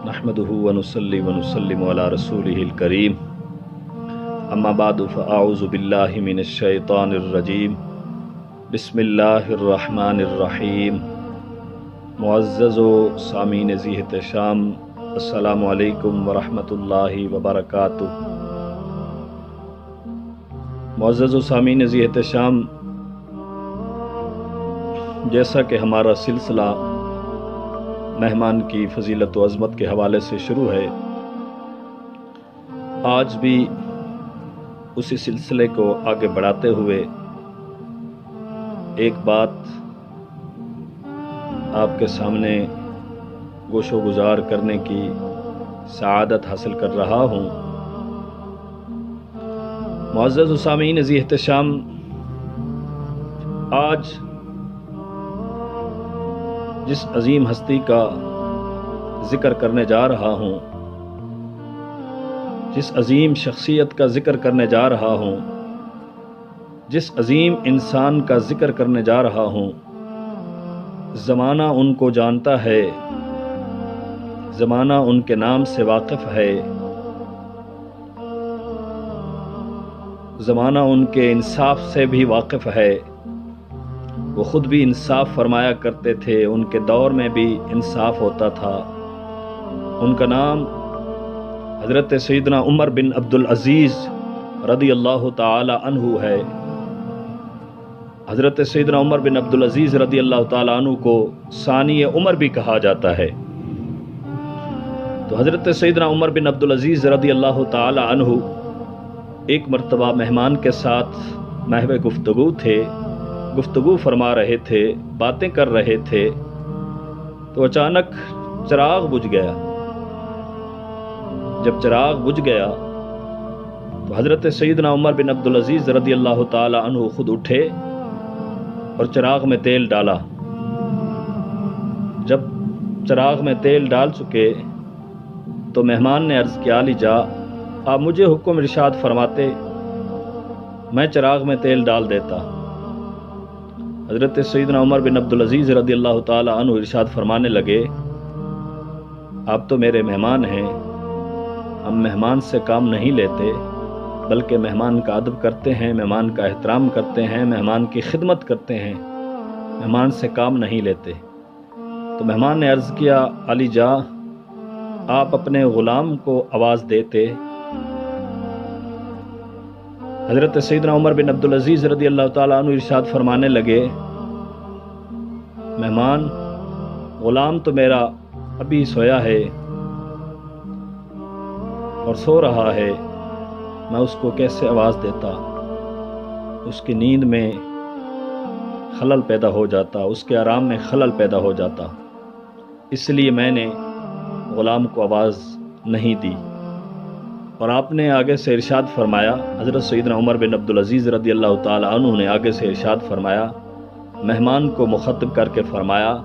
نحمده ونصلي ونسلم على رسوله الكريم اما بعد فاعوذ بالله من الشیطان الرجیم بسم اللہ الرحمن الرحیم۔ معزز و سامعین ذی احتشام، السلام علیکم ورحمۃ اللہ وبرکاتہ۔ معزز و سامعین ذی احتشام، جیسا کہ ہمارا سلسلہ مہمان کی فضیلت و عظمت کے حوالے سے شروع ہے، آج بھی اسی سلسلے کو آگے بڑھاتے ہوئے ایک بات آپ کے سامنے گوش و گزار کرنے کی سعادت حاصل کر رہا ہوں۔ معزز و سامعین ذی احتشام، آج جس عظیم ہستی کا ذکر کرنے جا رہا ہوں، جس عظیم شخصیت کا ذکر کرنے جا رہا ہوں، جس عظیم انسان کا ذکر کرنے جا رہا ہوں، زمانہ ان کو جانتا ہے، زمانہ ان کے نام سے واقف ہے، زمانہ ان کے انصاف سے بھی واقف ہے۔ وہ خود بھی انصاف فرمایا کرتے تھے، ان کے دور میں بھی انصاف ہوتا تھا۔ ان کا نام حضرت سیدنا عمر بن عبدالعزیز رضی اللہ تعالی عنہ ہے۔ حضرت سیدنا عمر بن عبدالعزیز رضی اللہ تعالی عنہ کو ثانی عمر بھی کہا جاتا ہے۔ تو حضرت سیدنا عمر بن عبدالعزیز رضی اللہ تعالی عنہ ایک مرتبہ مہمان کے ساتھ محو گفتگو تھے، گفتگو فرما رہے تھے، باتیں کر رہے تھے، تو اچانک چراغ بجھ گیا۔ جب چراغ بجھ گیا تو حضرت سیدنا عمر بن عبدالعزیز رضی اللہ تعالی عنہ خود اٹھے اور چراغ میں تیل ڈالا۔ جب چراغ میں تیل ڈال چکے تو مہمان نے عرض کیا، علی جا، آپ مجھے حکم ارشاد فرماتے، میں چراغ میں تیل ڈال دیتا۔ حضرت سیدنا عمر بن عبدالعزیز رضی اللہ تعالی عنہ ارشاد فرمانے لگے، آپ تو میرے مہمان ہیں، ہم مہمان سے کام نہیں لیتے، بلکہ مہمان کا ادب کرتے ہیں، مہمان کا احترام کرتے ہیں، مہمان کی خدمت کرتے ہیں، مہمان سے کام نہیں لیتے۔ تو مہمان نے عرض کیا، علی جا، آپ اپنے غلام کو آواز دیتے۔ حضرت سیدنا عمر بن عبدالعزیز رضی اللہ تعالیٰ عنہ ارشاد فرمانے لگے، مہمان، غلام تو میرا ابھی سویا ہے اور سو رہا ہے، میں اس کو کیسے آواز دیتا؟ اس کی نیند میں خلل پیدا ہو جاتا، اس کے آرام میں خلل پیدا ہو جاتا، اس لیے میں نے غلام کو آواز نہیں دی۔ اور آپ نے آگے سے ارشاد فرمایا، حضرت سیدنا عمر بن عبدالعزیز رضی اللہ تعالی عنہ نے آگے سے ارشاد فرمایا، مہمان کو مخاطب کر کے فرمایا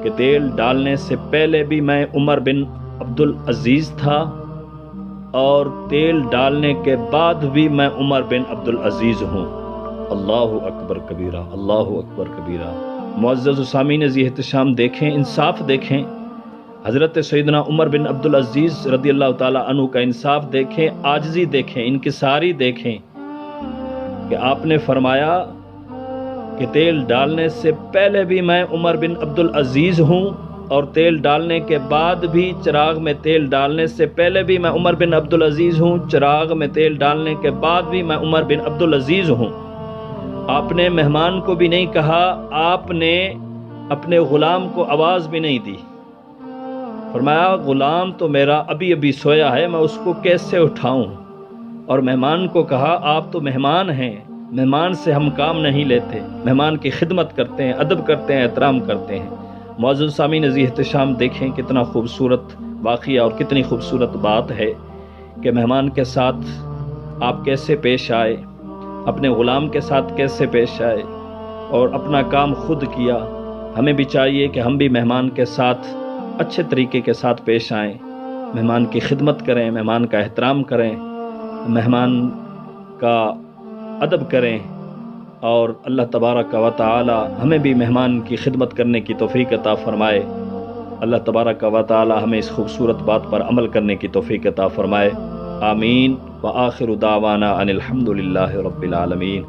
کہ تیل ڈالنے سے پہلے بھی میں عمر بن عبدالعزیز تھا اور تیل ڈالنے کے بعد بھی میں عمر بن عبدالعزیز ہوں۔ اللہ اکبر کبیرہ، اللہ اکبر کبیرہ۔ معزز و سامعین ذی احتشام، دیکھیں، انصاف دیکھیں، حضرت سیدنا عمر بن عبدالعزیز رضی اللہ تعالی عنہ کا انصاف دیکھیں، عاجزی دیکھیں، انکساری دیکھیں کہ آپ نے فرمایا کہ تیل ڈالنے سے پہلے بھی میں عمر بن عبدالعزیز ہوں اور تیل ڈالنے کے بعد بھی، چراغ میں تیل ڈالنے سے پہلے بھی میں عمر بن عبدالعزیز ہوں، چراغ میں تیل ڈالنے کے بعد بھی میں عمر بن عبدالعزیز ہوں۔ آپ نے مہمان کو بھی نہیں کہا، آپ نے اپنے غلام کو آواز بھی نہیں دی۔ فرمایا، غلام تو میرا ابھی ابھی سویا ہے، میں اس کو کیسے اٹھاؤں؟ اور مہمان کو کہا، آپ تو مہمان ہیں، مہمان سے ہم کام نہیں لیتے، مہمان کی خدمت کرتے ہیں، ادب کرتے ہیں، احترام کرتے ہیں۔ معزز سامعین ذی احتشام، دیکھیں کتنا خوبصورت واقعہ اور کتنی خوبصورت بات ہے کہ مہمان کے ساتھ آپ کیسے پیش آئے، اپنے غلام کے ساتھ کیسے پیش آئے اور اپنا کام خود کیا۔ ہمیں بھی چاہیے کہ ہم بھی مہمان کے ساتھ اچھے طریقے کے ساتھ پیش آئیں، مہمان کی خدمت کریں، مہمان کا احترام کریں، مہمان کا ادب کریں، اور اللہ تبارک و تعالی ہمیں بھی مہمان کی خدمت کرنے کی توفیق عطا فرمائے۔ اللہ تبارک و تعالی ہمیں اس خوبصورت بات پر عمل کرنے کی توفیق عطا فرمائے۔ آمین۔ وآخر دعوانا ان الحمد للہ رب العالمین۔